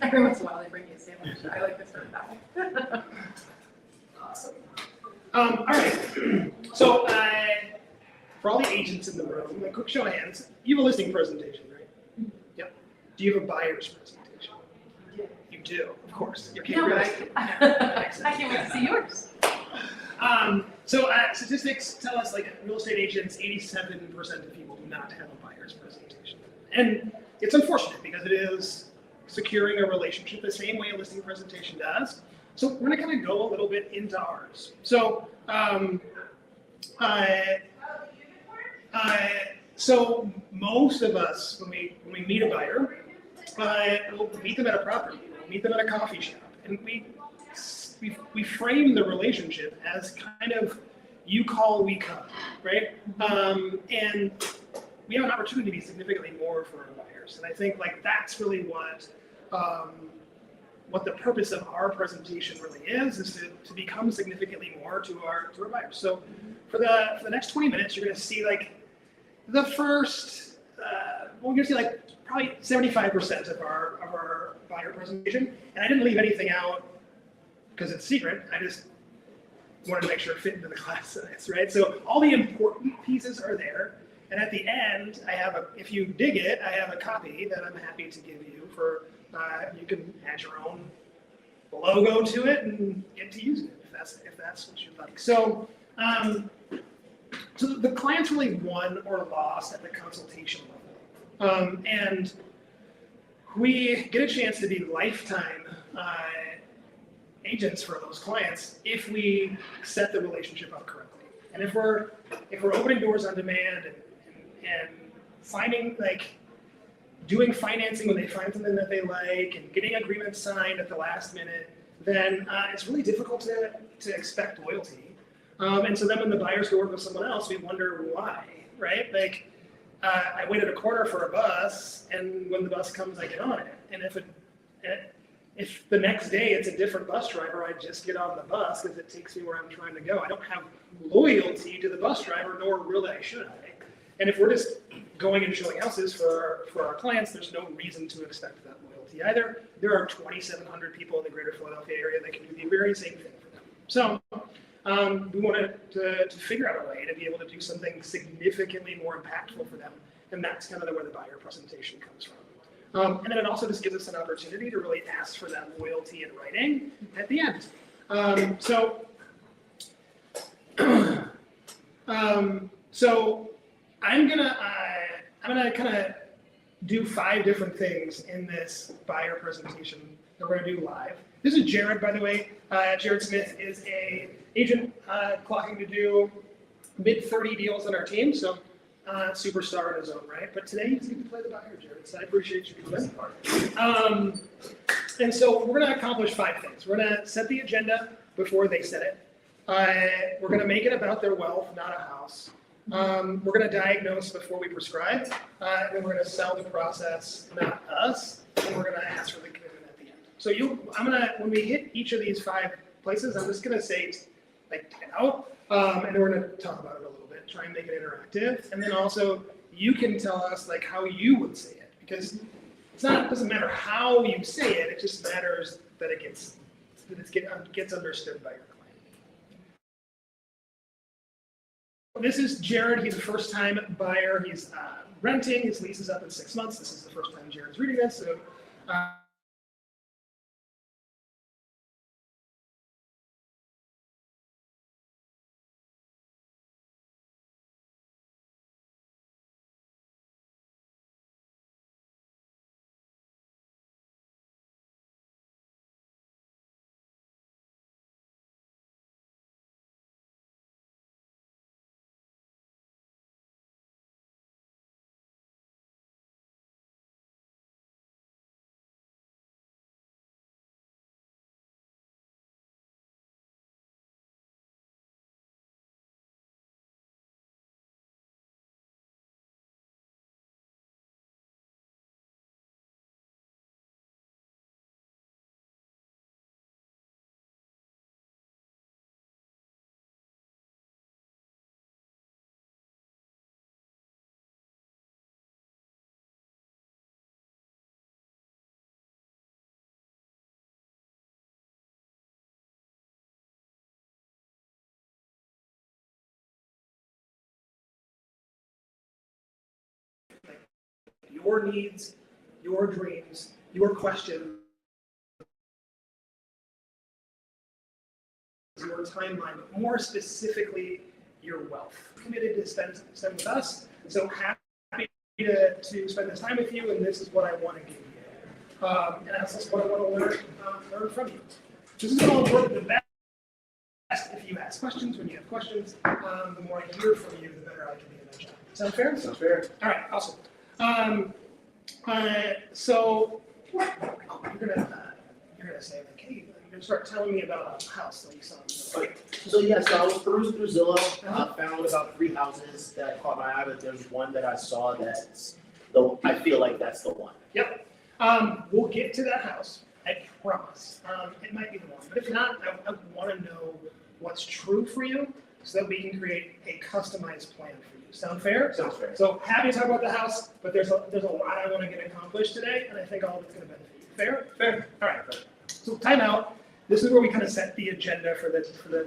Every once in a while they bring me a sandwich. I like to start that way. Awesome. All right. So for all the agents in the room, a quick show of hands. You have a listing presentation, right? Yep. Do you have a buyer's presentation? You do, of course. You're No, but I can't wait to see yours. So statistics tell us, like, real estate agents, 87% of people do not have a buyer's presentation. And it's unfortunate because it is securing a relationship the same way a listing presentation does. So we're gonna kind of go a little bit into ours. So, so most of us, when we meet a buyer, we'll meet them at a property, we'll meet them at a coffee shop, and we frame the relationship as kind of you call, we come, right? And we have an opportunity to be significantly more for our buyers, and I think like that's really what the purpose of our presentation really is to become significantly more to our buyers. So for the next 20 minutes, you're going to see like the first, we're going to see like probably 75% of our buyer presentation, and I didn't leave anything out because it's secret. I just wanted to make sure it fit into the class size, right? So all the important pieces are there, and at the end, I have if you dig it, I have a copy that I'm happy to give you for. You can add your own logo to it and get to use it if that's what you like. So, so the client's really won or lost at the consultation level, and we get a chance to be lifetime agents for those clients if we set the relationship up correctly, and if we're opening doors on demand and finding like. Doing financing when they find something that they like and getting agreements signed at the last minute, then it's really difficult to expect loyalty. And so then when the buyers go work with someone else, we wonder why, right? Like, I wait at a corner for a bus, and when the bus comes, I get on it. And if the next day it's a different bus driver, I just get on the bus because it takes me where I'm trying to go. I don't have loyalty to the bus driver, nor really should I. And if we're just going and showing houses for our clients, there's no reason to expect that loyalty either. There are 2,700 people in the greater Philadelphia area that can do the very same thing for them. So we wanted to figure out a way to be able to do something significantly more impactful for them. And that's kind of where the buyer presentation comes from. And then it also just gives us an opportunity to really ask for that loyalty in writing at the end. So I'm gonna kind of do 5 different things in this buyer presentation that we're gonna do live. This is Jared, by the way. Jared Smith is a agent clocking to do mid-30 deals on our team, so superstar in his own right. But today he's going to play the buyer, Jared, so I appreciate you coming. And so we're gonna accomplish 5 things. We're gonna set the agenda before they set it. We're gonna make it about their wealth, not a house. We're going to diagnose before we prescribe, and then we're going to sell the process, not us, and we're going to ask for the commitment at the end. So when we hit each of these 5 places, I'm just going to say, like, take it out, and then we're going to talk about it a little bit, try and make it interactive, and then also you can tell us like how you would say it, because it doesn't matter how you say it, it just matters that it gets understood by your client. This is Jared. He's a first-time buyer. He's renting. His lease is up in 6 months. This is the first time Jared's reading this. So your needs, your dreams, your questions, your timeline, but more specifically, your wealth. Committed to spend with us, so happy to spend this time with you, and this is what I want to give you. And that's what I want to learn from you. This is all work the best if you ask questions. When you have questions, the more I hear from you, the better I can be in that job. Sound fair? Sounds fair. All right, awesome. So you're gonna say like, hey, you're gonna start telling me about a house that you saw. Okay. So yeah, so I was perusing through Zillow. I found about 3 houses that caught my eye, but there's one that I saw that's I feel like that's the one. Yep. We'll get to that house. I promise. It might be the one, but if not, I want to know what's true for you, so that we can create a customized plan for you. Sound fair? Sounds fair. So happy to talk about the house, but there's a lot I want to get accomplished today, and I think all of it's going to benefit you. Fair? Fair. All right. So time out. This is where we kind of set the agenda for the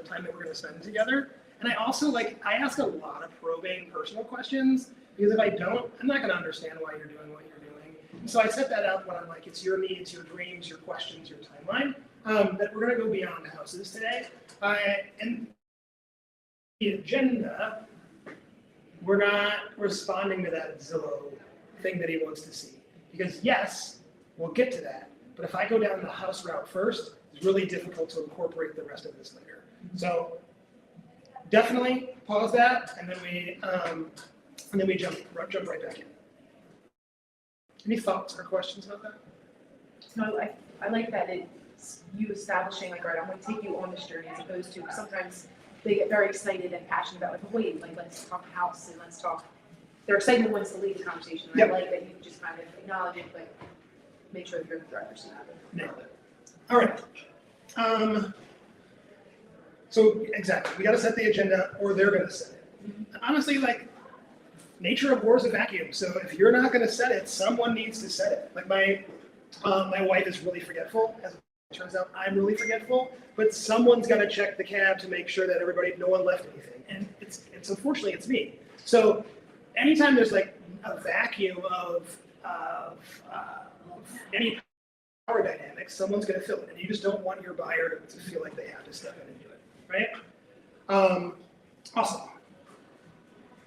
time that we're going to spend together. And I also I ask a lot of probing personal questions, because if I don't, I'm not going to understand why you're doing what you're doing. And so I set that up when I'm like, it's your needs, your dreams, your questions, your timeline. That we're going to go beyond houses today. And the agenda, we're not responding to that Zillow thing that he wants to see. Because yes, we'll get to that. But if I go down the house route first, it's really difficult to incorporate the rest of this later. So definitely pause that, and then we jump right back in. Any thoughts or questions about that? No, I like that it's you establishing, like, all right, I'm going to take you on this journey, as opposed to sometimes they get very excited and passionate about, like, wait, like, let's talk house and let's talk. Their excitement wants to lead the conversation. And Yep. I like that you just kind of acknowledge it, but make sure that you're in the driver's seat. Nailed it. All right. So exactly, we got to set the agenda, or they're going to set it. Honestly, like, nature of war is a vacuum. So if you're not going to set it, someone needs to set it. Like my wife is really forgetful. As it turns out, I'm really forgetful. But someone's got to check the cab to make sure that no one left anything. And it's unfortunately it's me. So anytime there's like a vacuum of any power dynamics, someone's going to fill it, and you just don't want your buyer to feel like they have to step in and do it, right? Awesome.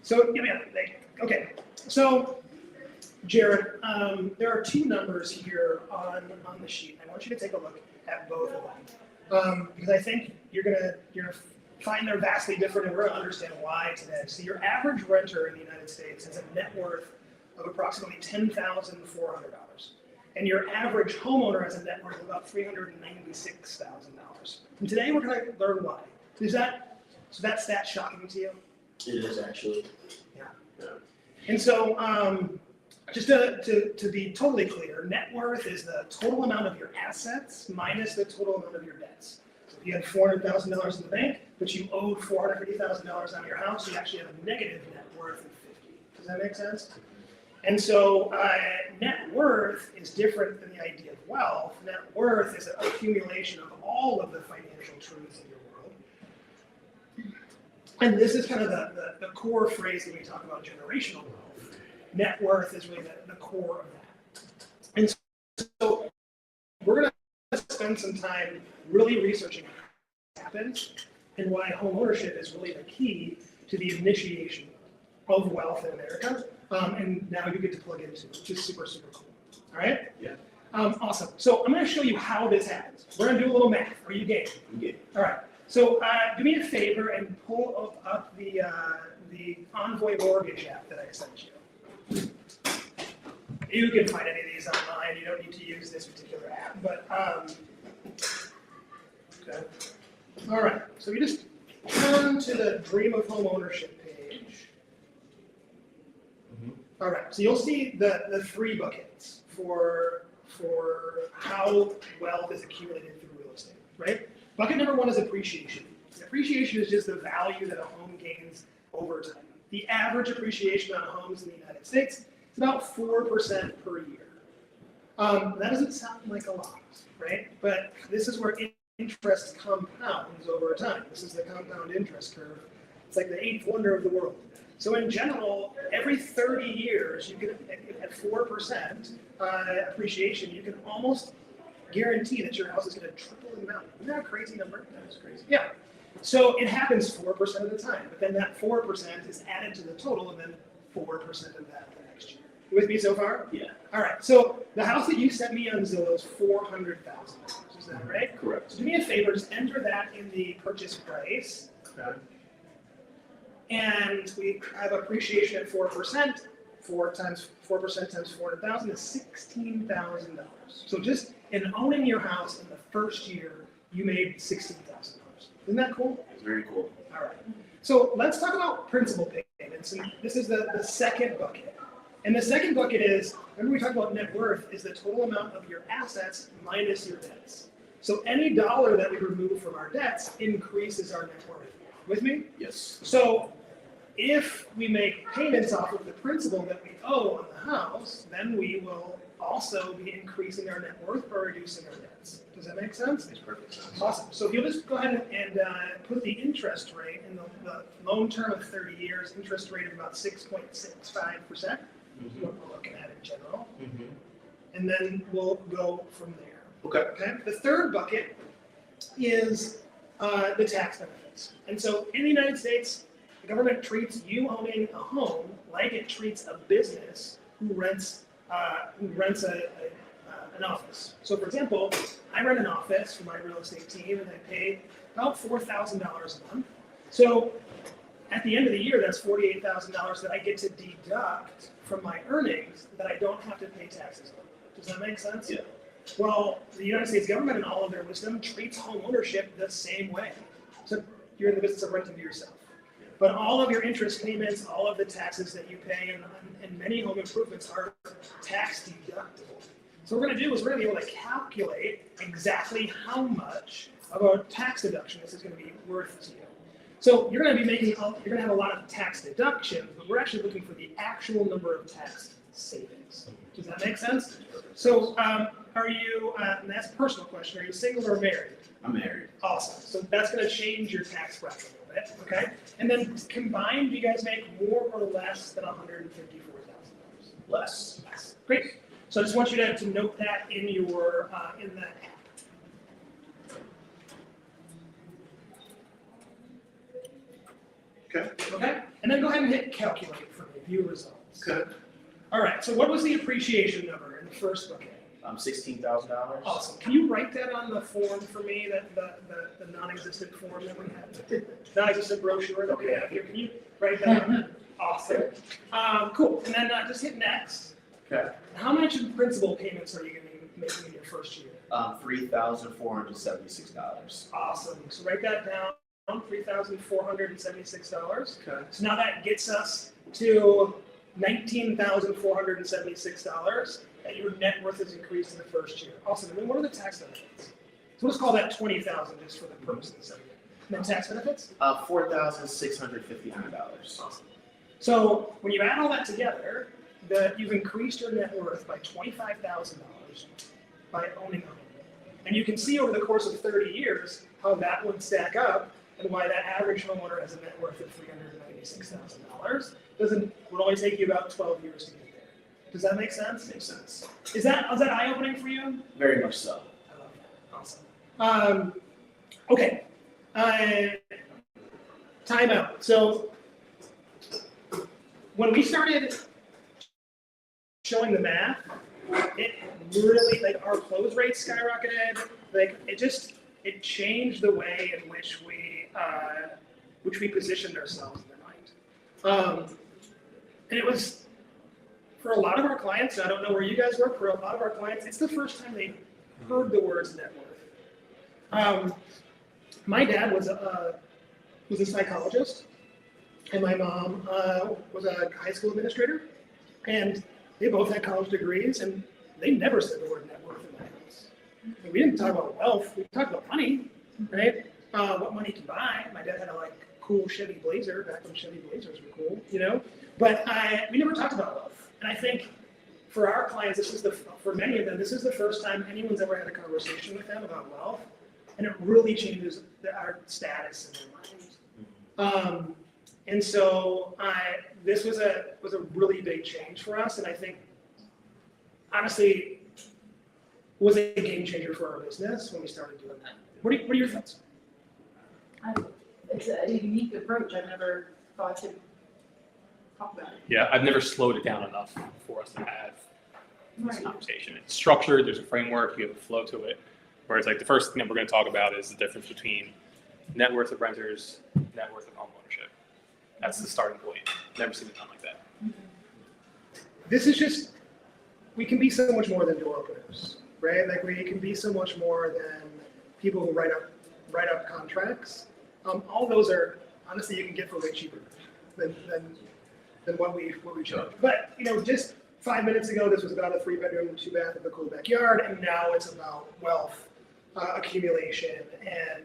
So okay. So Jared, there are 2 numbers here on the sheet. I want you to take a look at both of them, because I think you're gonna find they're vastly different, and we're gonna understand why today. So your average renter in the United States has a net worth of approximately $10,400. And your average homeowner has a net worth of about $396,000. And today we're going to learn why. So that stat shocking to you? It is actually. Yeah. And so just to be totally clear, net worth is the total amount of your assets minus the total amount of your debts. So if you had $400,000 in the bank, but you owed $450,000 on your house, you actually have a negative net worth of $50,000. Does that make sense? And so net worth is different than the idea of wealth. Net worth is an accumulation of all of the financial truths in your world. And this is kind of the core phrase when we talk about generational wealth. Net worth is really the core of that. And so we're going to spend some time really researching what happens and why home ownership is really the key to the initiation of wealth in America. And now you get to plug into, which is super, super cool. All right? Yeah. Awesome. So I'm going to show you how this happens. We're going to do a little math. Are you game? Yeah. All right. So do me a favor and pull up the Envoy mortgage app that I sent you. You can find any of these online. You don't need to use this particular app. But okay. All right. So we just turn to the Dream of Home Ownership page. All right, so you'll see the 3 buckets for how wealth is accumulated through real estate, right? Bucket number 1 is appreciation. Appreciation is just the value that a home gains over time. The average appreciation on homes in the United States is about 4% per year. That doesn't sound like a lot, right? But this is where interest compounds over time. This is the compound interest curve. It's like the 8th wonder of the world. So in general, every 30 years, you can, at 4% appreciation, you can almost guarantee that your house is going to triple in value. Isn't that a crazy number? That's crazy. Yeah. So it happens 4% of the time, but then that 4% is added to the total, and then 4% of that the next year. You with me so far? Yeah. All right. So the house that you sent me on Zillow is $400,000. Is that right? Correct. So do me a favor, just enter that in the purchase price. Okay. And we have appreciation at 4%. 4% times 400,000 is $16,000. So just in owning your house in the first year, you made $16,000. Isn't that cool? It's very cool. All right. So let's talk about principal payments. And this is the second bucket. And the second bucket is, remember we talked about net worth is the total amount of your assets minus your debts. So any dollar that we remove from our debts increases our net worth. With me? Yes. So if we make payments off of the principal that we owe on the house, then we will also be increasing our net worth or reducing our debts. Does that make sense? Makes perfect sense. Awesome. So if you'll just go ahead and put the interest rate in the loan term of 30 years, interest rate of about 6.65%, what we're looking at in general, and then we'll go from there. Okay. Okay. The third bucket is the tax benefits. And so in the United States, the government treats you owning a home like it treats a business who rents an office. So for example, I rent an office for my real estate team and I pay about $4,000 a month. So at the end of the year, that's $48,000 that I get to deduct from my earnings that I don't have to pay taxes on. Does that make sense? Yeah. Well, the United States government, in all of their wisdom, treats home ownership the same way. So you're in the business of renting to yourself. But all of your interest payments, all of the taxes that you pay, and many home improvements are tax deductible. So what we're going to do is we're going to be able to calculate exactly how much of a tax deduction this is going to be worth to you. So you're going to be you're going to have a lot of tax deductions, but we're actually looking for the actual number of tax savings. Does that make sense? So are you, and that's a personal question, are you single or married? I'm married. Awesome. So that's going to change your tax bracket a little bit, okay? And then combined, do you guys make more or less than $154,000? Less. Less. Great. So I just want you to note that in your in that app. Okay. Okay? And then go ahead and hit calculate for me, view results. Okay. All right, so what was the appreciation number in the first bucket? $16,000. Awesome. Can you write that on the form for me, that the non-existent form that we have, non-existent brochure that we have here? Can you write that on? Awesome. Cool. And then just hit next. Okay. How much in principal payments are you going to be making in your first year? $3,476. Awesome. So write that down. $3,476. Okay. So now that gets us to $19,476, and your net worth is increased in the first year. Awesome. And then what are the tax benefits? So let's call that $20,000 just for the purposes of it. And then tax benefits? $4,659. Awesome. So when you add all that together, you've increased your net worth by $25,000 by owning a home. And you can see over the course of 30 years how that would stack up and why that average homeowner has a net worth of $396,000. Would only take you about 12 years to get there. Does that make sense? Makes sense. Is that eye-opening for you? Very much so. I love that. Awesome. Okay. Time out. So when we started showing the math, it really, like, our close rate skyrocketed. Like, it changed the way in which we positioned ourselves in their mind. And it was, for a lot of our clients, and I don't know where you guys work, for a lot of our clients, it's the first time they heard the words net worth. My dad was a psychologist, and my mom was a high school administrator, and they both had college degrees, and they never said the word net worth in my house. And we didn't talk about wealth, we talked about money, right? What money can buy. My dad had a cool Chevy Blazer back when Chevy Blazers were cool, But we never talked about wealth. And I think for our clients, for many of them, this is the first time anyone's ever had a conversation with them about wealth, and it really changes our status in their minds. And so this was a really big change for us, and I think, honestly, was a game changer for our business when we started doing that. What are your thoughts? It's a unique approach. I've never thought to talk about it. Yeah, I've never slowed it down enough for us to have this Right. conversation. It's structured, there's a framework, you have a flow to it. Whereas like the first thing that we're going to talk about is the difference between net worth of renters, net worth of home ownership. That's the starting point. Never seen it done like that. This is just, we can be so much more than door openers, right? Like we can be so much more than people who write up contracts. All those are, honestly, you can get for way cheaper than what we charge. But, just 5 minutes ago, this was about a 3-bedroom, 2-bath with a cool backyard, and now it's about wealth accumulation, and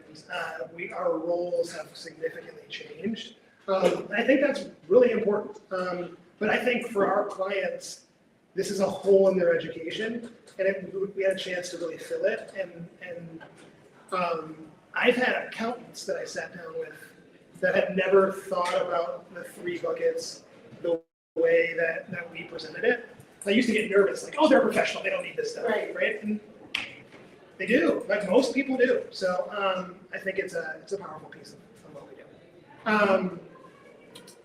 our roles have significantly changed. I think that's really important. But I think for our clients, this is a hole in their education, and we had a chance to really fill it. And I've had accountants that I sat down with that had never thought about the 3 buckets the way that we presented it. I used to get nervous, like, oh, they're professional, they don't need this stuff, right? And they do, like most people do. So I think it's a powerful piece of what we do.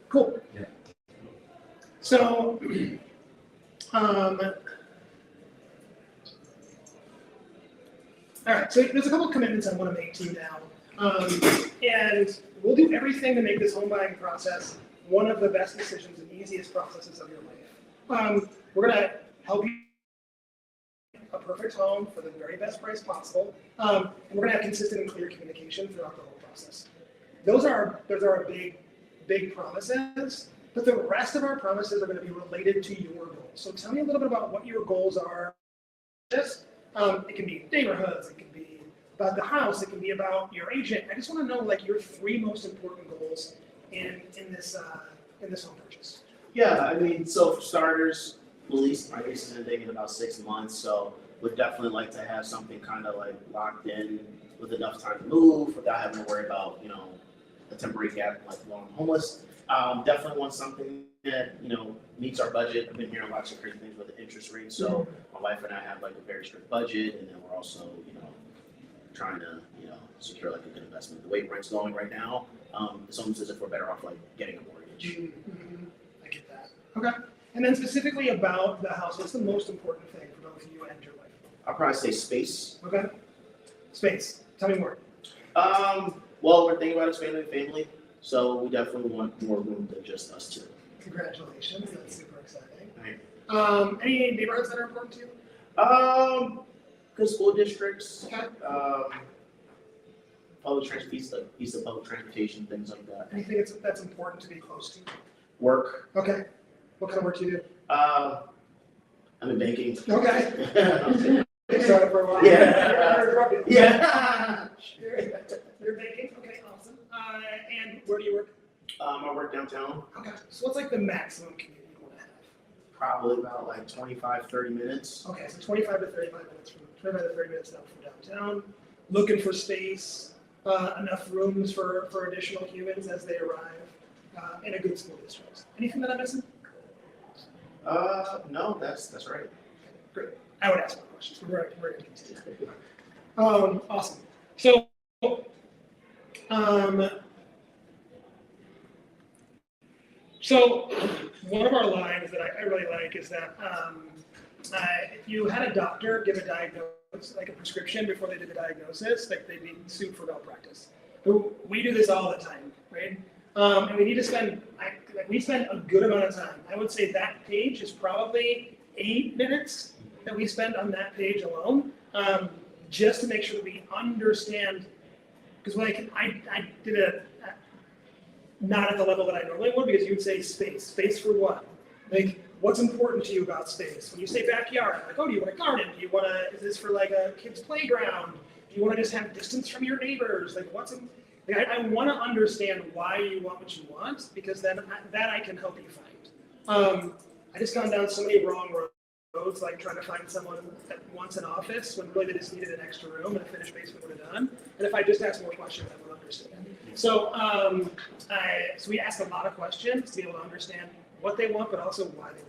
Cool. Yeah. So, all right, so there's a couple of commitments I want to make to you now. And we'll do everything to make this home buying process one of the best decisions and easiest processes of your life. We're going to help you a perfect home for the very best price possible. And we're going to have consistent and clear communication throughout the whole process. Those are our big promises, but the rest of our promises are going to be related to your goals. So tell me a little bit about what your goals are. It can be neighborhoods, it can be about the house, it can be about your agent. I just want to know like your 3 most important goals in this home purchase. Yeah, I mean, so for starters, my lease is ending in about 6 months, so would definitely like to have something kind of like locked in with enough time to move without having to worry about, a temporary gap like while I'm homeless. Definitely want something that, meets our budget. I've been hearing lots of crazy things with the interest rates, so my wife and I have like a very strict budget, and then we're also, trying to, secure like a good investment. The way rent's going right now, it's almost as if we're better off like getting a mortgage. Mm-hmm. I get that. Okay. And then specifically about the house, what's the most important thing for both you and your wife? I'll probably say space. Okay. Space. Tell me more. Well, we're thinking about expanding the family, so we definitely want more room than just us 2. Congratulations. That's super exciting. Right. Any neighborhoods that are important to you? Good school districts, Okay. public transportation, piece of public transportation, things like that. Anything that's important to be close to? Work. Okay. What kind of work do you do? I'm in banking. Okay. Started for a while. Yeah. Yeah. Sure. You're banking? Okay, awesome. And where do you work? I work downtown, Okay. So what's like the maximum commute you want to have? probably about like 25, 30 minutes. Okay, so 25 to 35 minutes now from downtown. Looking for space, enough rooms for additional humans as they arrive, in a good school district. Anything that I'm missing? No, that's right. Great. I would ask more questions. We're going to continue. Awesome. So, one of our lines that I really like is that if you had a doctor give a diagnosis, like a prescription before they did the diagnosis, like they'd be sued for malpractice. We do this all the time, right? And we need to spend, we spend a good amount of time. I would say that page is probably 8 minutes that we spend on that page alone, just to make sure that we understand, because like I did not at the level that I normally would, because you'd say space. Space for what? Like, what's important to you about space? When you say backyard, like, oh, do you want a garden? Do you want to, is this for like a kid's playground? Do you want to just have distance from your neighbors? Like, I want to understand why you want what you want, because then that I can help you find. I just gone down so many wrong roads, like trying to find someone that wants an office when really they just needed an extra room and a finished basement would have done. And if I just ask more questions, I would understand. So, so we ask a lot of questions to be able to understand what they want, but also why they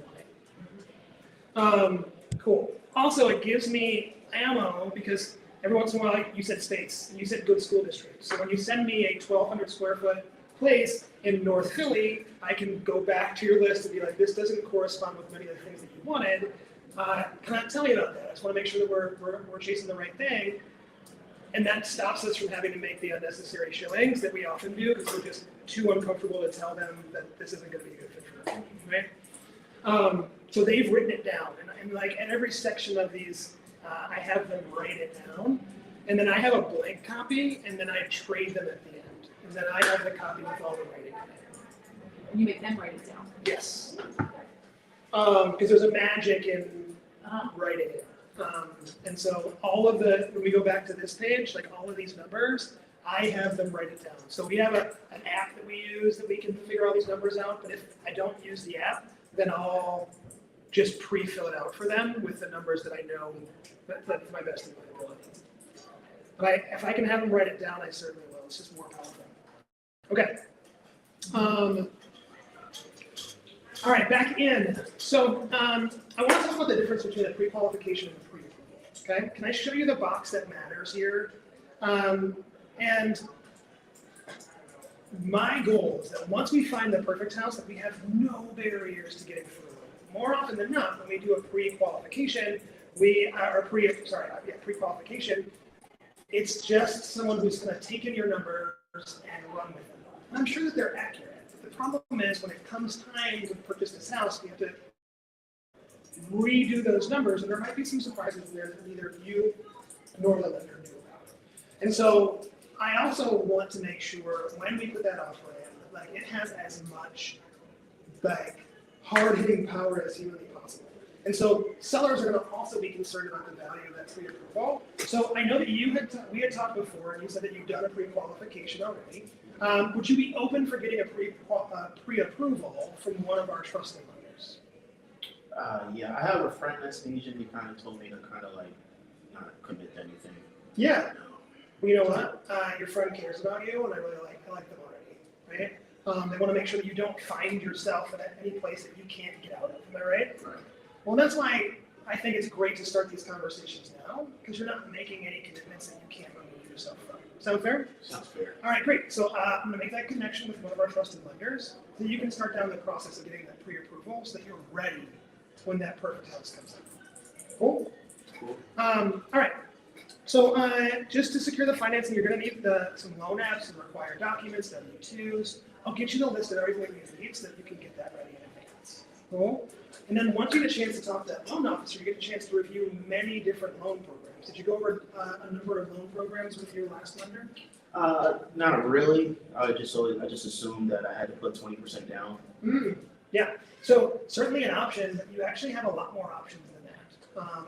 want it. Cool. Also, it gives me ammo because every once in a while, like you said states, and you said good school districts. So when you send me a 1,200 square foot place in North Philly, I can go back to your list and be like, this doesn't correspond with many of the things that you wanted. Can I tell you about that? I just want to make sure that we're chasing the right thing. And that stops us from having to make the unnecessary showings that we often do because we're just too uncomfortable to tell them that this isn't going to be a good fit for them, right? So they've written it down, and like at every section of these, I have them write it down, and then I have a blank copy, and then I trade them at the end, and then I have the copy with all the writing in it. And you make them write it down. Yes, because there's a magic in writing it. And so all of when we go back to this page, like all of these numbers, I have them write it down. So we have an app that we use that we can figure all these numbers out, but if I don't use the app, then I'll just pre-fill it out for them with the numbers that I know that's my best in my ability. But if I can have them write it down, I certainly will. It's just more powerful. Okay. All right, back in. So I want to talk about the difference between a pre-qualification and a pre-approval. Okay, can I show you the box that matters here? And my goal is that once we find the perfect house, that we have no barriers to getting through. More often than not, when we do a pre-qualification, pre-qualification, it's just someone who's going to take in your numbers and run with them. And I'm sure that they're accurate. The problem is when it comes time to purchase this house, we have to redo those numbers, and there might be some surprises there that neither you nor the lender knew about. And so I also want to make sure when we put that offer in, like it has as much like hard-hitting power as humanly possible. And so sellers are going to also be concerned about the value of that pre-approval. So I know that we had talked before, and you said that you've done a pre-qualification already. Would you be open for getting a pre-approval from one of our trusted lenders? Yeah, I have a friend that's an agent. He kind of told me to kind of like not commit to anything. Yeah. Well, you know what? Your friend cares about you, and I like them already, right? They want to make sure that you don't find yourself in any place that you can't get out of. Am I right? Right. Well, that's why I think it's great to start these conversations now, because you're not making any commitments that you can't remove yourself from. Sound fair? Sounds fair. All right, great. So I'm going to make that connection with one of our trusted lenders so you can start down the process of getting that pre-approval so that you're ready when that perfect house comes in. Cool? Cool. All right. So just to secure the financing, you're going to need some loan apps, some required documents, W-2s. I'll get you the list of everything you need so that you can get that ready in advance. Cool? And then once you get a chance to talk to that loan officer, you get a chance to review many different loan programs. Did you go over a number of loan programs with your last lender? Not really. I just assumed that I had to put 20% down. Yeah. So certainly an option, but you actually have a lot more options than that.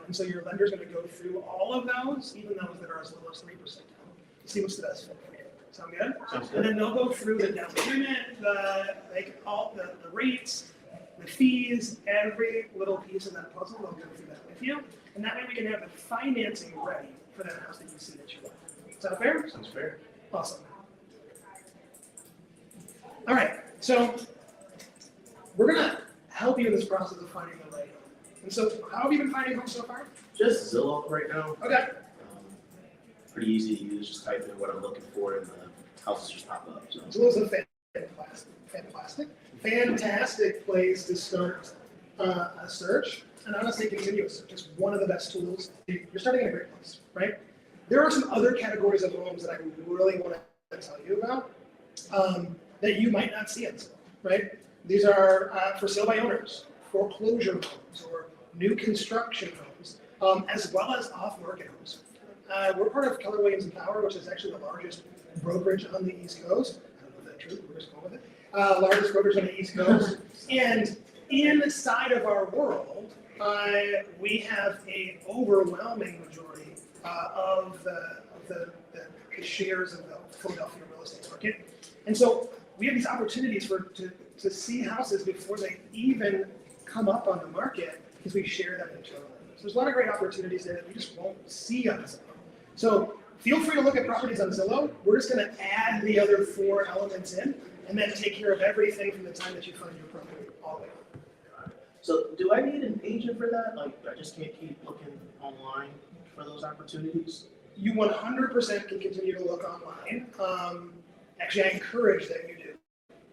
And so your lender's going to go through all of those, even those that are as low as 3% down, to see what's the best fit for you. Sound good? Sounds And good. then they'll go through the down payment, the rates, the fees, every little piece of that puzzle. They'll go through that with you, and that way we can have the financing ready for that house that you see that you want. Sound fair? Sounds fair. Awesome. All right, so we're gonna help you in this process of finding the right home. And so, how have you been finding homes so far? Just Zillow right now. Okay. Pretty easy to use. Just type in what I'm looking for, and the houses just pop up. So. Zillow's a fantastic place to start a search, and honestly, continue a search. It's one of the best tools. You're starting in a great place, right? There are some other categories of homes that I really want to tell you about that you might not see on Zillow, right? These are for sale by owners, foreclosure homes, or new construction homes, as well as off-market homes. We're part of Keller Williams & Power, which is actually the largest brokerage on the East Coast. I don't know if that's true, we're just going with it. Largest brokerage on the East Coast. And inside of our world, we have an overwhelming majority of the shares of the Philadelphia real estate market. And so we have these opportunities to see houses before they even come up on the market because we share that internally. So there's a lot of great opportunities there that we just won't see on Zillow. So feel free to look at properties on Zillow. We're just gonna add the other 4 elements in and then take care of everything from the time that you find your property all the way up. So do I need an agent for that? Like, I just can't keep looking online for those opportunities? You 100% can continue to look online. Actually, I encourage that you do.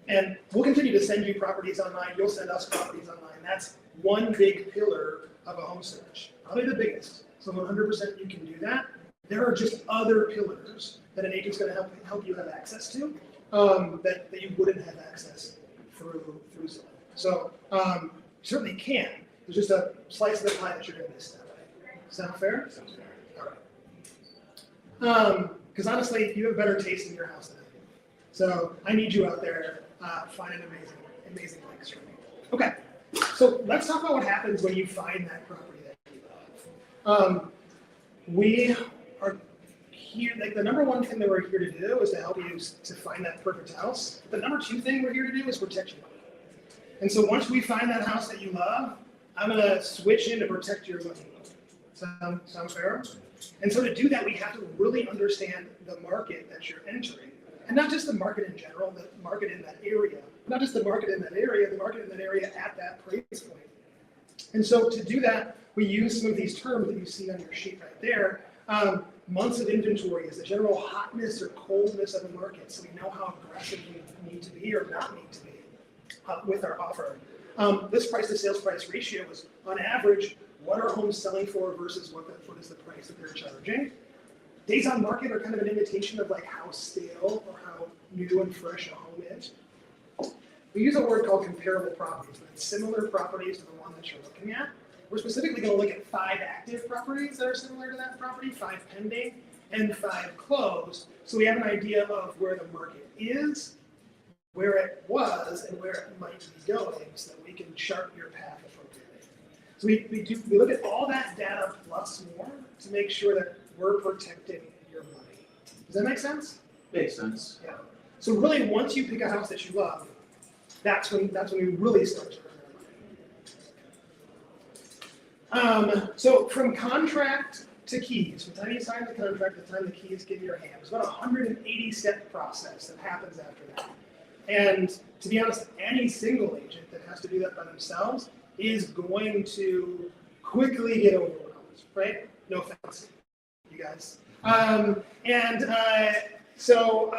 And we'll continue to send you properties online. You'll send us properties online. That's one big pillar of a home search, probably the biggest. So 100% you can do that. There are just other pillars that an agent's going to help you have access to that you wouldn't have access through Zillow. So you certainly can. There's just a slice of the pie that you're going to miss that way. Sound fair? Sounds fair. All right. Because honestly, you have better taste in your house than I do. So I need you out there finding amazing links for me. Okay. So let's talk about what happens when you find that property that you love. We are here, like the number one thing that we're here to do is to help you to find that perfect house. The number 2 thing we're here to do is protect your money. And so once we find that house that you love, I'm gonna switch in to protect your money. Sound fair? And so to do that, we have to really understand the market that you're entering. And not just the market in general, the market in that area. Not just the market in that area, the market in that area at that price point. And so to do that, we use some of these terms that you see on your sheet right there. Months of inventory is the general hotness or coldness of the market, so we know how aggressive we need to be or not need to be with our offer. This price to sales price ratio is, on average, what are homes selling for versus what is the price that they're charging. Days on market are kind of an indication of like how stale or how new and fresh a home is. We use a word called comparable properties, but it's similar properties to the one that you're looking at. We're specifically going to look at 5 active properties that are similar to that property, 5 pending, and 5 closed. So we have an idea of where the market is, where it was, and where it might be going, so that we can chart your path appropriately. So we look at all that data plus more to make sure that we're protecting your money. Does that make sense? Makes sense. Yeah. So really, once you pick a house that you love, that's when we really start to earn our money. So from contract to keys, from the time you sign the contract to the time the keys get in your hand, it's about a 180-step process that happens after that. And to be honest, any single agent that has to do that by themselves is going to quickly get overwhelmed, right? No offense, you guys. So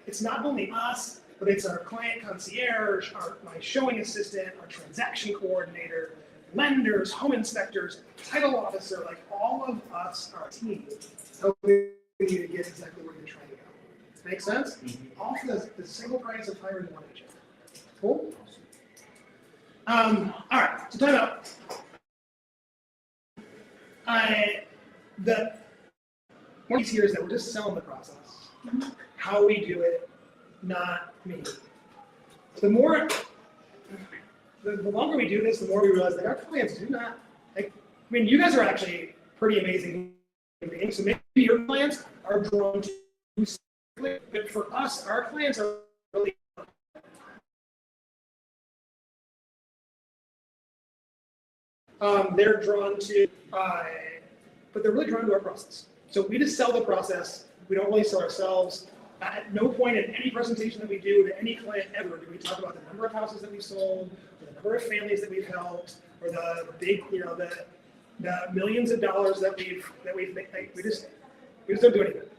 it's not only us, but it's our client concierge, my showing assistant, our transaction coordinator, lenders, home inspectors, title officer, like all of us, our team, helping you to get exactly where you're trying to go. Make sense? Mm-hmm. All for the single price of hiring one agent. Cool? All right, so time out. The one piece here is that we're just selling the process. Mm-hmm. How we do it, not me. The longer we do this, the more we realize that our clients do not, like, I mean, you guys are actually pretty amazing beings, so maybe your clients are drawn to, but for us, our clients are really, they're drawn to, but they're really drawn to our process. So we just sell the process. We don't really sell ourselves. At no point in any presentation that we do to any client ever do we talk about the number of houses that we sold, or the number of families that we've helped, or the big, the millions of dollars that we've made. We just don't do anything.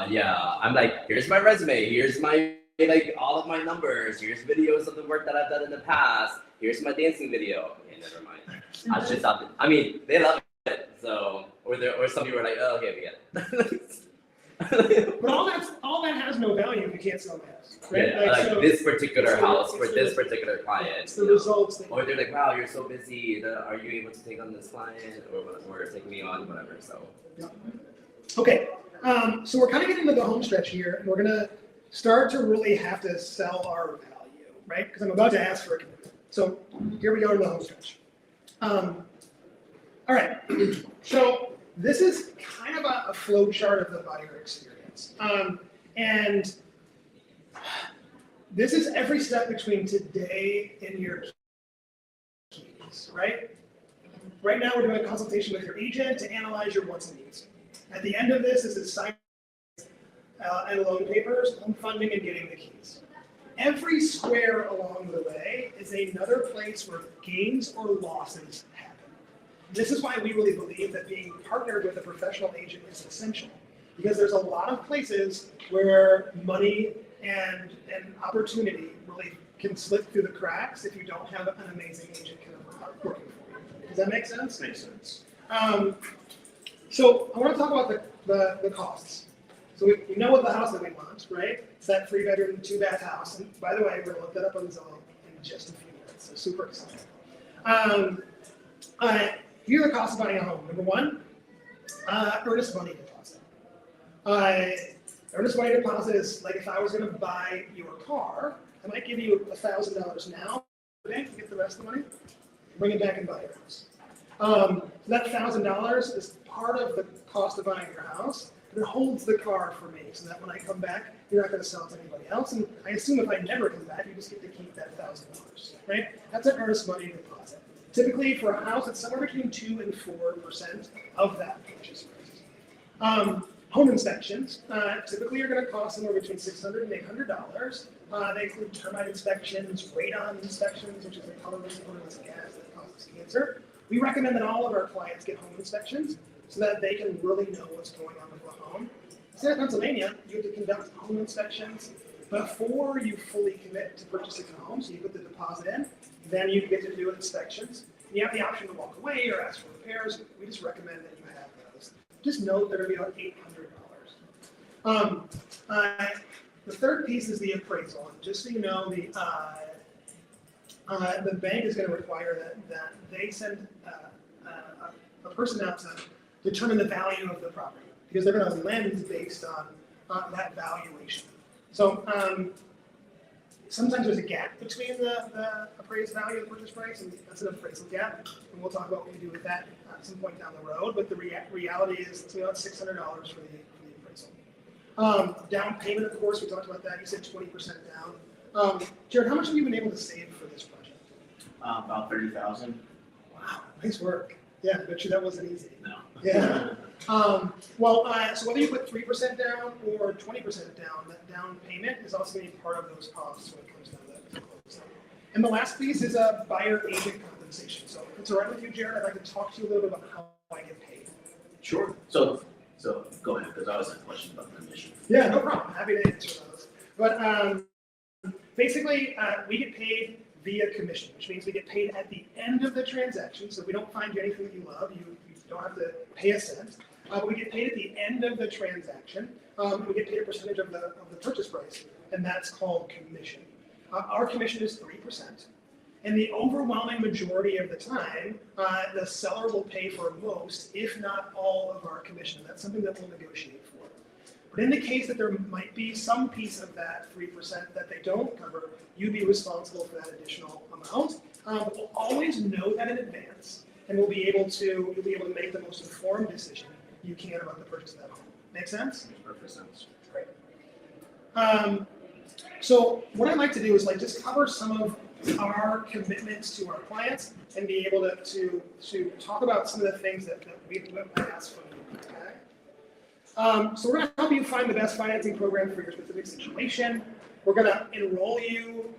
Yeah, I'm like, here's my resume, here's my, like, all of my numbers, here's videos of the work that I've done in the past, here's my dancing video. Okay, never mind. I should stop it. I mean, they love it, so, or some people are like, oh, okay, we get it. But all that has no value if you can't sell the house, right? Yeah, like so, this particular house for this particular client. It's the results. Or they're like, wow, you're so busy. Are you able to take on this client or take me on, whatever? So. Yeah. Okay, so we're kind of getting into the home stretch here, and we're gonna start to really have to sell our value, right? Because I'm about to ask for a commitment. So here we go to the home stretch. All right, so this is kind of a flow chart of the buyer experience. And this is every step between today and your keys, right? Right now we're doing a consultation with your agent to analyze your wants and needs. At the end of this is the sign and loan papers, home funding, and getting the keys. Every square along the way is another place where gains or losses happen. This is why we really believe that being partnered with a professional agent is essential, because there's a lot of places where money and opportunity really can slip through the cracks if you don't have an amazing agent kind of working for you. Does that make sense? Makes sense. So I want to talk about the costs. So we know what the house that we want, right? It's that 3-bedroom, 2-bath house. And by the way, we're going to look that up on Zillow in just a few minutes. So super excited. Here are the costs of buying a home. Number one, earnest money deposit. Earnest money deposit is like if I was going to buy your car, I might give you $1,000 now, bank to get the rest of the money, bring it back and buy your house. So that $1,000 is part of the cost of buying your house. It holds the car for me, so that when I come back, you're not going to sell it to anybody else. And I assume if I never come back, you just get to keep that $1,000, right? That's an earnest money deposit. Typically, for a house, it's somewhere between 2 and 4% of that purchase price. Home inspections typically are going to cost somewhere between $600 and $800. They include termite inspections, radon inspections, which is a colorless odorless gas that causes cancer. We recommend that all of our clients get home inspections so that they can really know what's going on with the home. State of Pennsylvania, you have to conduct home inspections before you fully commit to purchasing a home. So you put the deposit in, then you get to do inspections. You have the option to walk away or ask for repairs. We just recommend that you have those. Just note they're going to be about $800. The third piece is the appraisal. And just so you know, the bank is going to require that they send a person out to determine the value of the property, because they're going to lend based on that valuation. So sometimes there's a gap between the appraised value and the purchase price, and that's an appraisal gap. And we'll talk about what we do with that at some point down the road. But the reality is, it's about $600 for the appraisal. Down payment, of course, we talked about that. You said 20% down. Jared, how much have you been able to save for this project? About 30,000. Wow, nice work. Yeah, I bet you that wasn't easy. No. Yeah. So whether you put 3% down or 20% down, that down payment is also going to be part of those costs when it comes down to closing. And the last piece is a buyer agent compensation. So if it's all right with you, Jared, I'd like to talk to you a little bit about how I get paid. Sure. So go ahead, because I always have questions about the commission. Yeah, no problem. Happy to answer those. But basically, we get paid via commission, which means we get paid at the end of the transaction. So if we don't find you anything that you love, you don't have to pay a cent. But we get paid at the end of the transaction. We get paid a percentage of the purchase price, and that's called commission. Our commission is 3%. And the overwhelming majority of the time, the seller will pay for most, if not all, of our commission. That's something that we'll negotiate for. But in the case that there might be some piece of that 3% that they don't cover, you'd be responsible for that additional amount. But we'll always know that in advance, and you'll be able to make the most informed decision you can about the purchase of that home. Make sense? Makes perfect sense. Great. So what I'd like to do is just cover some of our commitments to our clients and be able to talk about some of the things that we might ask from you. Okay? So we're going to help you find the best financing program for your specific situation. We're going to enroll you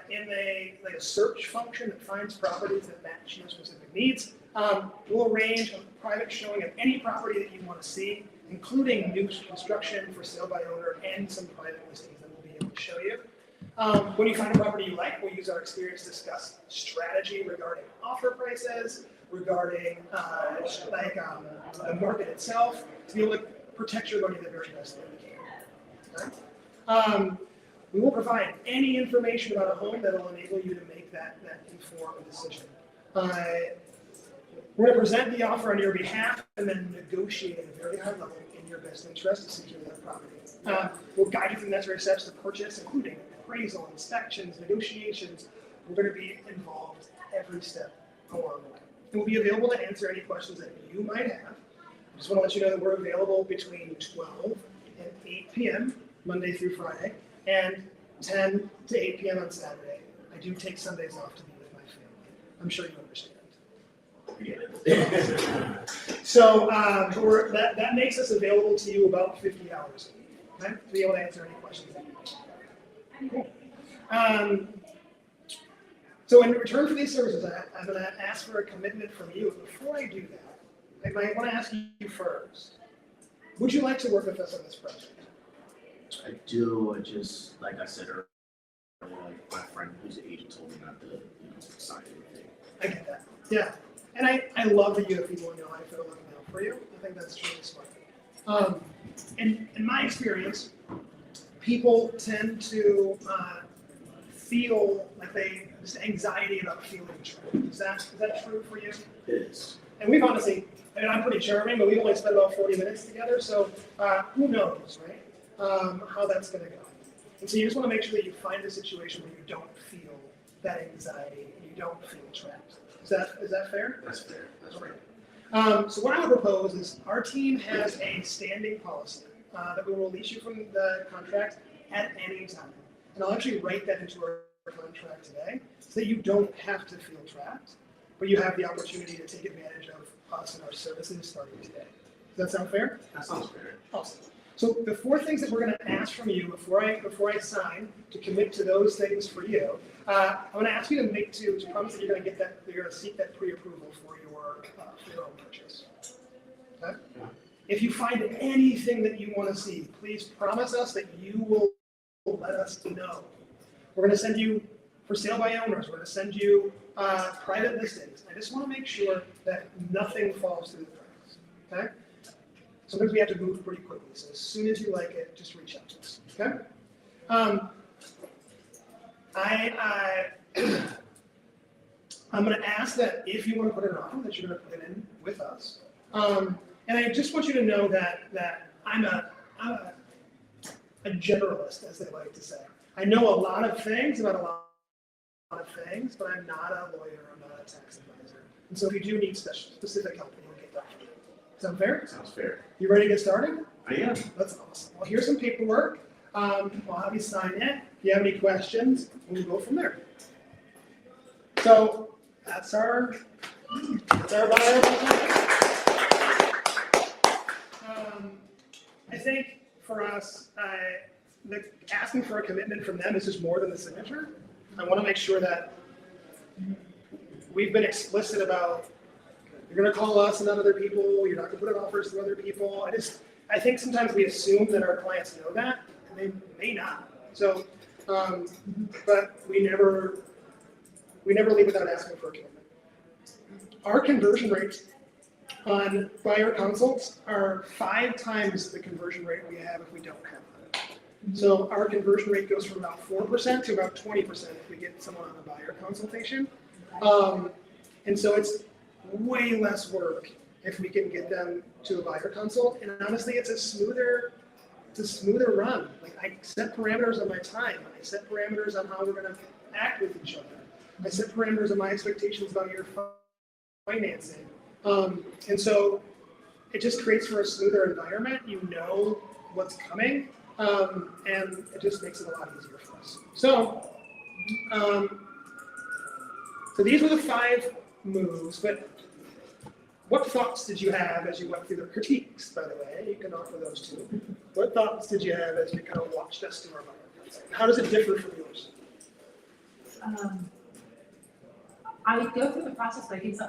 in a search function that finds properties that match your specific needs. We'll arrange a private showing of any property that you want to see, including new construction, for sale by owner, and some private listings that we'll be able to show you. When you find a property you like, we'll use our experience to discuss strategy regarding offer prices, regarding the market itself, to be able to protect your money the very best way we can. Okay? We will provide any information about a home that will enable you to make that informed decision. We're going to present the offer on your behalf and then negotiate at a very high level in your best interest to secure that property. We'll guide you through the necessary steps to purchase, including appraisal, inspections, negotiations. We're going to be involved every step along the way. And we'll be available to answer any questions that you might have. I just want to let you know that we're available between 12 and 8 p.m. Monday through Friday, and 10 to 8 p.m. on Saturday. I do take Sundays off to be with my family. I'm sure you understand. Yeah. So that makes us available to you about 50 hours, okay? To be able to answer any questions that you have. So in return for these services, I'm going to ask for a commitment from you. Before I do that, I might want to ask you first, would you like to work with us on this project? I do, I just, like I said earlier, like my friend who's an agent told me not to, sign anything. I get that. Yeah. And I love that you have people in your life that are looking out for you. I think that's truly smart. In my experience, people tend to feel like this anxiety about feeling true. Is that true for you? It is. And we've honestly, I'm pretty charming, but we've only spent about 40 minutes together, so who knows, right? How that's going to go. And so you just want to make sure that you find a situation where you don't feel that anxiety and you don't feel trapped. Is that fair? That's fair. That's right. So what I would propose is our team has a standing policy that we will release you from the contract at any time. And I'll actually write that into our contract today so that you don't have to feel trapped, but you have the opportunity to take advantage of us and our services starting today. Does that sound fair? That sounds fair. Awesome. So the 4 things that we're going to ask from you before I sign to commit to those things for you, I'm going to ask you to promise that you're going to get that, you're going to seek that pre-approval for your own purchase. Okay? Yeah. If you find anything that you want to see, please promise us that you will let us know. We're going to send you for sale by owners. We're going to send you private listings. I just want to make sure that nothing falls through the cracks. Okay? Sometimes we have to move pretty quickly, so as soon as you like it, just reach out to us, okay? I'm going to ask that if you want to put in an offer, that you're going to put it in with us. And I just want you to know that I'm a generalist, as they like to say. I know a lot of things about a lot of things, but I'm not a lawyer, I'm not a tax advisor. And so if you do need specific help, we'll get that for you. Sound fair? Sounds fair. You ready to get started? I am. That's awesome. Well, here's some paperwork. I'll have you sign it. If you have any questions, we'll go from there. So that's our buyer. I think for us, asking for a commitment from them is just more than the signature. I want to make sure that we've been explicit about you're going to call us and not other people. You're not going to put in offers to other people. I think sometimes we assume that our clients know that, and they may not. So, but we never leave without asking for a commitment. Our conversion rates on buyer consults are 5 times the conversion rate we have if we don't have them. So our conversion rate goes from about 4% to about 20% if we get someone on a buyer consultation. And so it's way less work if we can get them to a buyer consult. And honestly, it's a smoother run. Like I set parameters on my time. I set parameters on how we're going to act with each other. I set parameters on my expectations about your financing. And so it just creates for a smoother environment. You know what's coming, and it just makes it a lot easier for us. So, so these were the 5 moves, but what thoughts did you have as you went through the critiques, by the way? You can offer those too. What thoughts did you have as you kind of watched us do our buyer consult? How does it differ from yours? I go through the process, but I think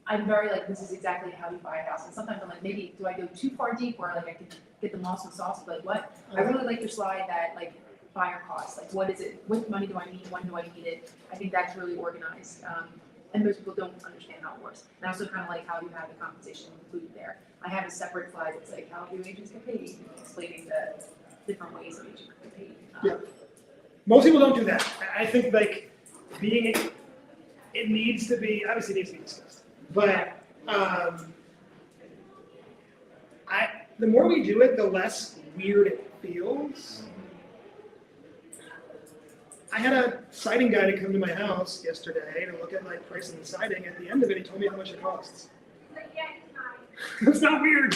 I'm very like, this is exactly how you buy a house. And sometimes I'm like, maybe do I go too far deep where like I can get the moss and sauce, but what? I really like your slide that like buyer costs, like what is it? What money do I need? When do I need it? I think that's really organized. And most people don't understand how it works. And I also kind of like how you have the compensation included there. I have a separate slide that's like, how do agents get paid? Explaining the different ways that agents get paid. Yeah. Most people don't do that. I think like it needs to be, obviously it needs to be discussed. But the more we do it, the less weird it feels. I had a siding guy to come to my house yesterday to look at my pricing and siding. At the end of it, he told me how much it costs. It's not weird.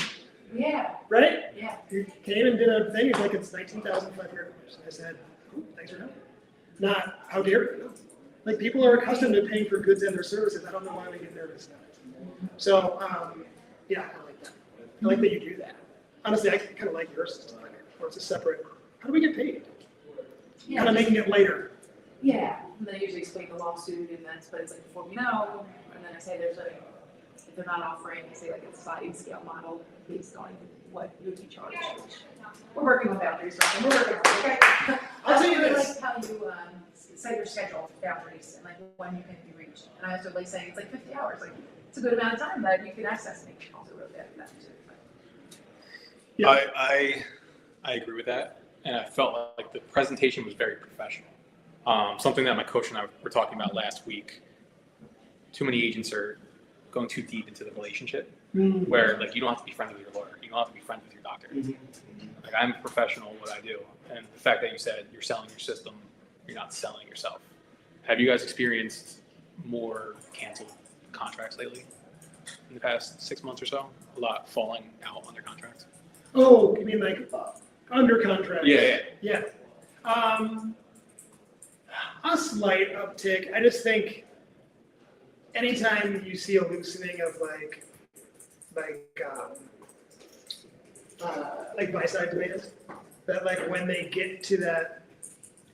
Yeah. Right? Yeah. He came and did a thing. He's like, it's $19,500. I said, cool, thanks for coming. Not, how dare you? Like, people are accustomed to paying for goods and their services. I don't know why we get nervous about it. So, Yeah, I like that. I like that you do that. Honestly, I kind of like your system, where it's a separate, how do we get paid? Kind of making it later. Yeah, and then I usually explain the lawsuit and that's, but it's like before we know, and then I say there's a, if they're not offering, I say like a sliding scale model based on what you would be charged. We're working on boundaries, right? We're working on it, okay? I'll tell you I this. like how you set your schedule boundaries and like when you can be reached. And I also like saying it's like 50 hours, like it's a good amount of time that you can access me. Also wrote that too. Yeah. I agree with that, and I felt like the presentation was very professional. Something that my coach and I were talking about last week. Too many agents are going too deep into the relationship, where like you don't have to be friends with your lawyer, you don't have to be friends with your doctor. Like I'm a professional at what I do, and the fact that you said you're selling your system, you're not selling yourself. Have you guys experienced more canceled contracts lately in the past 6 months or so? A lot falling out under contract. Oh, you mean like under contract? Yeah. A slight uptick. I just think anytime you see a loosening of like buy side demand, that like when they get to that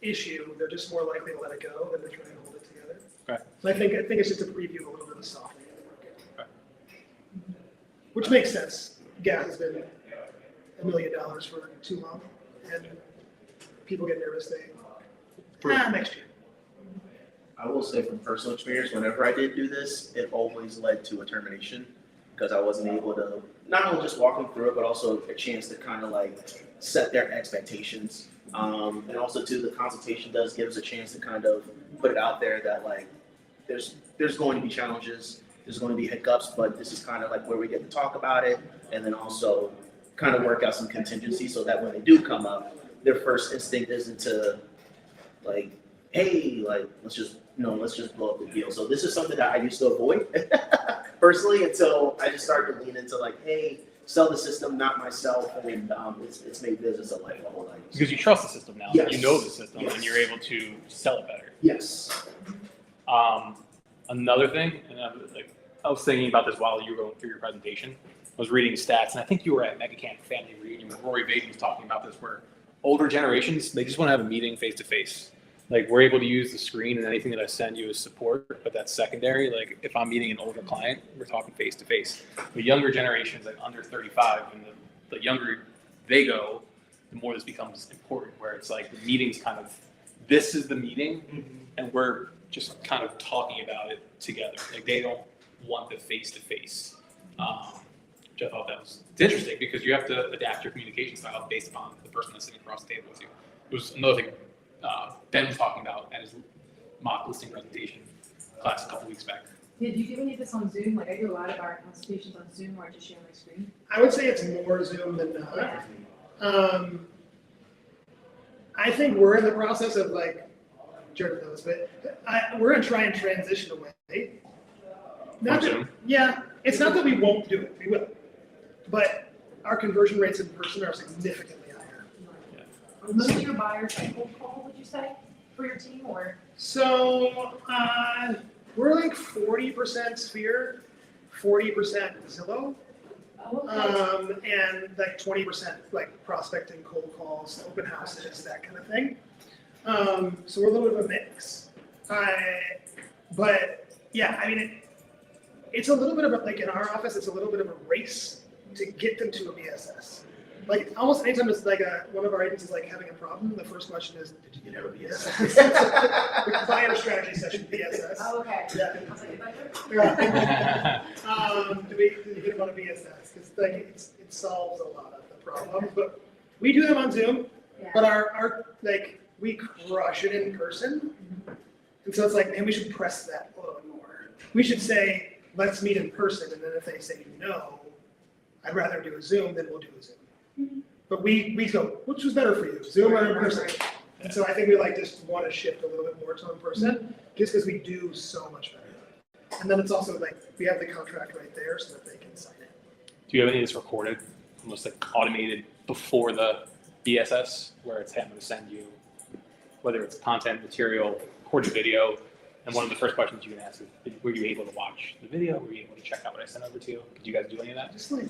issue, they're just more likely to let it go than to try and hold it together. Okay. So I think it's just a preview of a little bit of softening in the market, Okay. which makes sense. Gas has been $1 million for too long, and people get nervous. Next year. I will say from personal experience, whenever I did do this, it always led to a termination because I wasn't able to not only just walk them through it, but also a chance to kind of like set their expectations. And also too, the consultation does give us a chance to kind of put it out there that like there's going to be challenges, there's going to be hiccups, but this is kind of like where we get to talk about it, and then also kind of work out some contingency so that when they do come up, their first instinct isn't to like, hey, like let's just blow up the deal. So this is something that I used to avoid personally until I just started to lean into like, hey, sell the system, not myself, and it's made business a whole lot. Because you trust the system now. Yes. You know the system, Yes. and you're able to sell it better. Yes. Another thing, and I was thinking about this while you were going through your presentation. I was reading stats, and I think you were at MegaCamp Family Reunion when Rory Vaden was talking about this, where older generations, they just want to have a meeting face to face. Like we're able to use the screen, and anything that I send you is support, but that's secondary. Like if I'm meeting an older client, we're talking face to face. The younger generations, like under 35, and the younger they go, the more this becomes important, where it's like the meeting's kind of, this is the meeting, and we're just kind of talking about it together. Like they don't want the face to face. Which I thought it's interesting because you have to adapt your communication style based upon the person that's sitting across the table with you. It was another thing Ben was talking about at his mock listing presentation class a couple weeks back. Yeah, do you do any of this on Zoom? Like I do a lot of our consultations on Zoom where I just share my screen. I would say it's more Zoom than not. Yeah. I think we're in the process of like, Jared knows, but we're gonna try and transition away. Not Zoom? that, yeah, it's not that we won't do it, we will. But our conversion rates in person are significantly higher. Are most of your buyers like cold call, would you say, for your team or? So we're like 40% Sphere, 40% Zillow, Oh, okay. and like 20% like prospecting, cold calls, open houses, that kind of thing. So we're a little bit of a mix. But yeah, I mean, it's a little bit of a, like in our office, it's a little bit of a race to get them to a BSS. Like almost anytime it's like one of our agents is like having a problem, the first question is, did you get a BSS? The buyer strategy session, BSS. Oh, okay. Yeah. I was like, is that good? Do we get them on a BSS? Because like it solves a lot of the problems. But we do them on Zoom, Yeah. but our like we crush it in person. And so it's like, man, we should press that a little bit more. We should say, let's meet in person, and then if they say no, I'd rather do a Zoom, then we'll do a Zoom. But we go, which was better for you, Zoom or in person? And so I think we like just want to shift a little bit more to in person, just because we do so much better. And then it's also like, we have the contract right there so that they can sign it. Do you have any that's recorded, almost like automated before the BSS, where it's having to send you, whether it's content, material, recorded video, And one of the first questions you can ask is, were you able to watch the video? Were you able to check out what I sent over to you? Did you guys do any of that? Just like,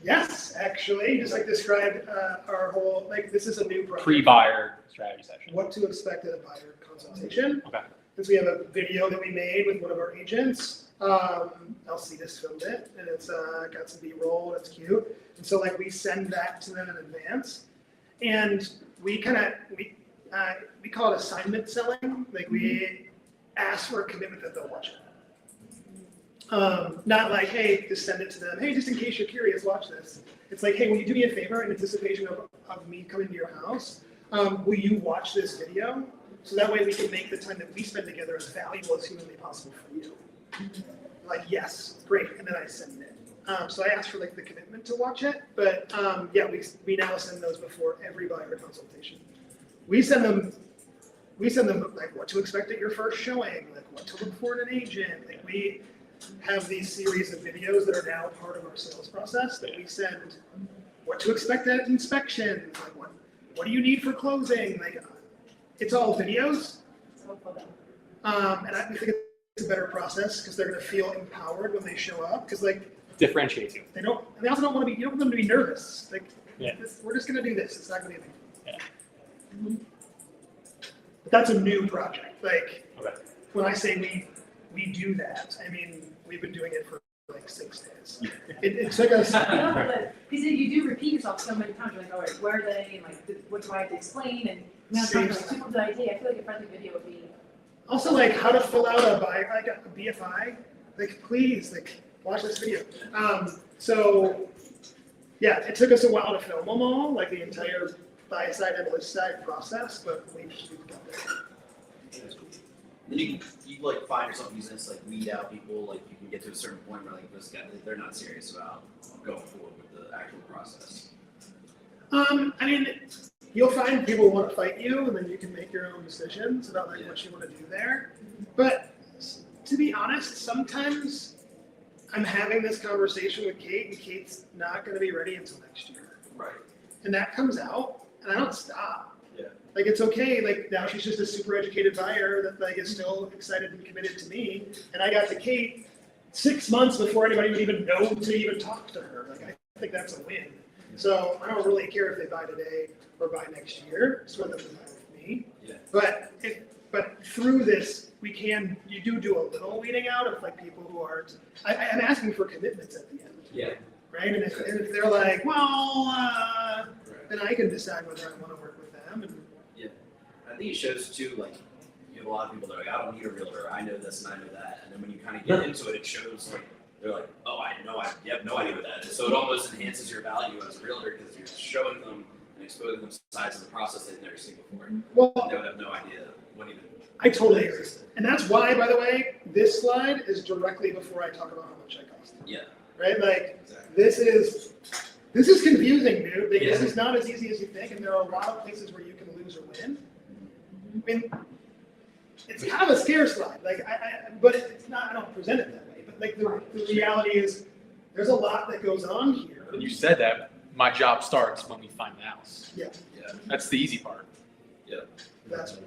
yes, actually, just like described our whole, like, this is a new project. Pre-buyer strategy session. What to expect at a buyer consultation. Okay. Since we have a video that we made with one of our agents, Alcides filmed it, and it's got some B-roll, it's cute. And so like we send that to them in advance, and we call it assignment selling. Like we ask for a commitment that they'll watch it. Not like, hey, just send it to them. Hey, just in case you're curious, watch this. It's like, hey, will you do me a favor in anticipation of me coming to your house? Will you watch this video? So that way we can make the time that we spend together as valuable as humanly possible for you. Like, yes, great, and then I send it. So I asked for like the commitment to watch it, but yeah, we now send those before every buyer consultation. We send them like what to expect at your first showing, like what to look for in an agent. Like we have these series of videos that are now part of our sales process that we send. What to expect at inspections, like what do you need for closing? Like it's all videos. And I think it's a better process because they're going to feel empowered when they show up. Because like Differentiates you. they also don't want to be. You don't want them to be nervous. Like Yeah. we're just going to do this. It's not going to be a big deal. Yeah. But that's a new project. Like Okay. when I say we do that, I mean we've been doing it for like 6 days. It took us. No, but because you do repeat yourself so many times, you're like, all right, where are they, and like, what do I have to explain? And now it's like super good idea. I feel like a friendly video would be. Also, like how to fill out like a BFI. Like, please, like watch this video. So, yeah, it took us a while to film them all, like the entire buy side and list side process, but we got there. Then you like find yourself using this, like weed out people, like you can get to a certain point where like this guy, they're not serious about going forward with the actual process. I mean, you'll find people want to fight you, and then you can make your own decisions about like what you want to do there. But to be honest, sometimes I'm having this conversation with Kate, and Kate's not going to be ready until next year. Right. And that comes out, and I don't stop. Yeah. Like it's okay. Like now she's just a super educated buyer that like is still excited and committed to me. And I got to Kate 6 months before anybody would even know to even talk to her. Like I think that's a win. So I don't really care if they buy today or buy next year. It's whether they buy with me. Yeah. But through this, you do a little weeding out of like people who aren't. I'm asking for commitments at the end. Yeah. Right. And if they're like, well, then I can decide whether I want to work with them. And I think it shows too, like you have a lot of people that are like, I don't need a realtor, I know this and I know that, and then when you kind of get into it, it shows like they're like, oh, you have no idea what that is. So it almost enhances your value as a realtor because you're showing them and exposing them sides of the process they've never seen before. well, They would have no idea what even. I totally agree. And that's why, by the way, this slide is directly before I talk about how much I cost. Yeah. Right? Like Exactly. this is confusing, dude. Like, Yeah. this is not as easy as you think, and there are a lot of places where you can lose or win. I mean, it's kind of a scare slide. Like but it's not. I don't present it that way. But like the reality is, there's a lot that goes on here. When you said that, my job starts when we find the house. Yeah. Yeah. That's the easy part. That's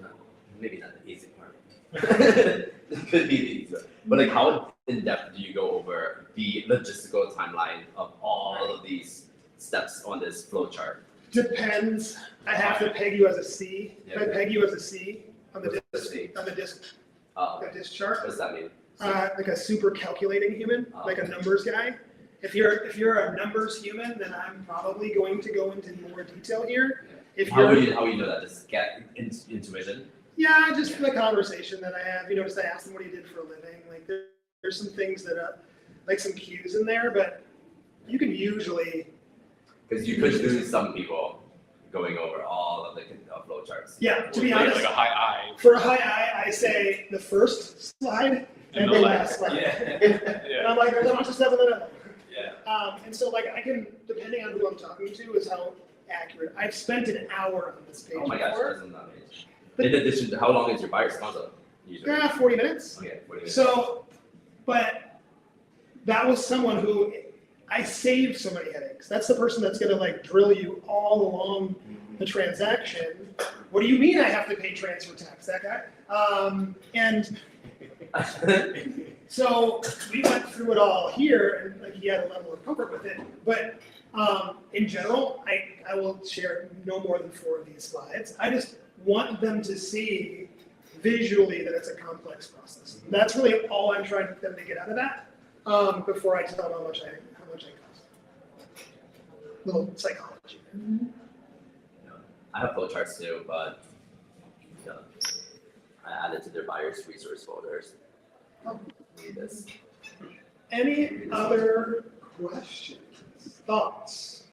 Maybe not the easy part. It could be the easy part. But like how in depth do you go over the logistical timeline of all of these steps on this flow chart? depends. I have to peg you as a C. If I peg you as a C on the What's the disc, C? Oh, the disc chart, what does that mean? like a super calculating human, like a numbers guy. If you're a numbers human, then I'm probably going to go into more detail here. If How you're, would you know that? Just get intuition? yeah, just the conversation that I have. You notice I asked him what he did for a living. Like there's some things that like some cues in there, but you can usually. Because you could lose some people going over all of the flow charts. Yeah, to be Like honest, a high eye. for a high I say the first slide and the the last. last slide. Yeah. And I'm like, there's a bunch of stuff in there. Yeah. And so like I can, depending on who I'm talking to, is how accurate. I've spent an hour on this page Oh my gosh, before. that's not amazing. In addition to how long is your buyer's consult usually? Yeah, 40 minutes. Okay, what do you So, but that was someone who I saved so many headaches. That's the person that's gonna like drill you all along the transaction. What do you mean I have to pay transfer tax? That guy. And So we went through it all here, and like he had a level of comfort with it. But in general, I will share no more than 4 of these slides. I just want them to see visually that it's a complex process. That's really all I'm trying to get them to get out of that before I tell them how much I cost. Little psychology. I have flowcharts too, but I added to their buyer's resource folders. Need this. Any other questions, thoughts?